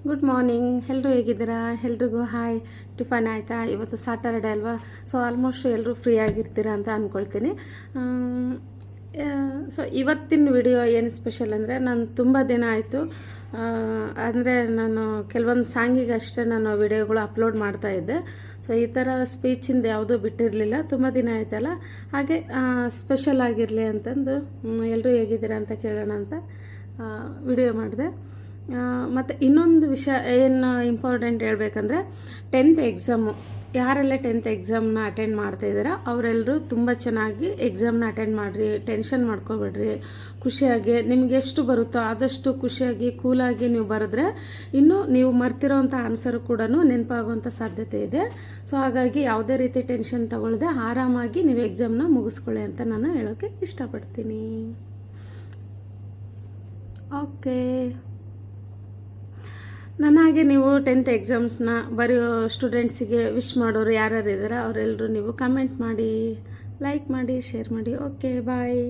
Good morning. ಎಲ್ಲರೂ ಹೇಗಿದ್ದೀರಾ? ಎಲ್ರಿಗೂ ಹಾಯ್. ಟಿಫನ್ ಆಯಿತಾ? ಇವತ್ತು ಸಾಟರ್ಡೆ ಅಲ್ವಾ, ಸೊ ಆಲ್ಮೋಸ್ಟ್ ಎಲ್ಲರೂ ಫ್ರೀ ಆಗಿರ್ತೀರಾ ಅಂತ ಅಂದ್ಕೊಳ್ತೀನಿ. ಸೊ ಇವತ್ತಿನ ವಿಡಿಯೋ ಏನು ಸ್ಪೆಷಲ್ ಅಂದರೆ, ನಾನು ತುಂಬ ದಿನ ಆಯಿತು ಅಂದರೆ ನಾನು ಕೆಲವೊಂದು ಸಾಂಗಿಗಷ್ಟೇ ನಾನು ವಿಡಿಯೋಗಳು ಅಪ್ಲೋಡ್ ಮಾಡ್ತಾಯಿದ್ದೆ. ಸೊ ಈ ಥರ ಸ್ಪೀಚಿಂದ ಯಾವುದೂ ಬಿಟ್ಟಿರಲಿಲ್ಲ, ತುಂಬ ದಿನ ಆಯ್ತಲ್ಲ, ಹಾಗೆ ಸ್ಪೆಷಲ್ ಆಗಿರಲಿ ಅಂತಂದು ಎಲ್ಲರೂ ಹೇಗಿದ್ದೀರಾ ಅಂತ ಕೇಳೋಣ ಅಂತ ವಿಡಿಯೋ ಮಾಡಿದೆ. ಮತ್ತು ಇನ್ನೊಂದು ವಿಷಯ ಏನು ಇಂಪಾರ್ಟೆಂಟ್ ಹೇಳಬೇಕಂದ್ರೆ, 10th ಎಕ್ಸಾಮು ಯಾರೆಲ್ಲ 10th ಎಕ್ಸಾಮ್ನ ಅಟೆಂಡ್ ಮಾಡ್ತಾಯಿದ್ದೀರಾ ಅವರೆಲ್ಲರೂ ತುಂಬ ಚೆನ್ನಾಗಿ ಎಕ್ಸಾಮ್ನ ಅಟೆಂಡ್ ಮಾಡಿರಿ. ಟೆನ್ಷನ್ ಮಾಡ್ಕೊಬೇಡ್ರಿ, ಖುಷಿಯಾಗಿ ನಿಮ್ಗೆ ಎಷ್ಟು ಬರುತ್ತೋ ಆದಷ್ಟು ಖುಷಿಯಾಗಿ ಕೂಲಾಗಿ ನೀವು ಬರೆದ್ರೆ ಇನ್ನು ನೀವು ಮರ್ತಿರೋವಂಥ ಆನ್ಸರು ಕೂಡ ನೆನಪಾಗುವಂಥ ಸಾಧ್ಯತೆ ಇದೆ. ಸೊ ಹಾಗಾಗಿ ಯಾವುದೇ ರೀತಿ ಟೆನ್ಷನ್ ತಗೊಳ್ಳದೆ ಆರಾಮಾಗಿ ನೀವು ಎಕ್ಸಾಮ್ನ ಮುಗಿಸ್ಕೊಳ್ಳಿ ಅಂತ ನಾನು ಹೇಳೋಕ್ಕೆ ಇಷ್ಟಪಡ್ತೀನಿ. ಓಕೆ, ನನಗೆ ನೀವು 10th ಎಕ್ಸಾಮ್ಸ್ನ ಬರೆಯೋ ಸ್ಟೂಡೆಂಟ್ಸಿಗೆ ವಿಶ್ ಮಾಡೋರು ಯಾರ್ಯಾರು ಇದ್ದಾರೆ ಅವರೆಲ್ಲರೂ ನೀವು ಕಮೆಂಟ್ ಮಾಡಿ, ಲೈಕ್ ಮಾಡಿ, ಶೇರ್ ಮಾಡಿ. ಓಕೆ, ಬಾಯ್.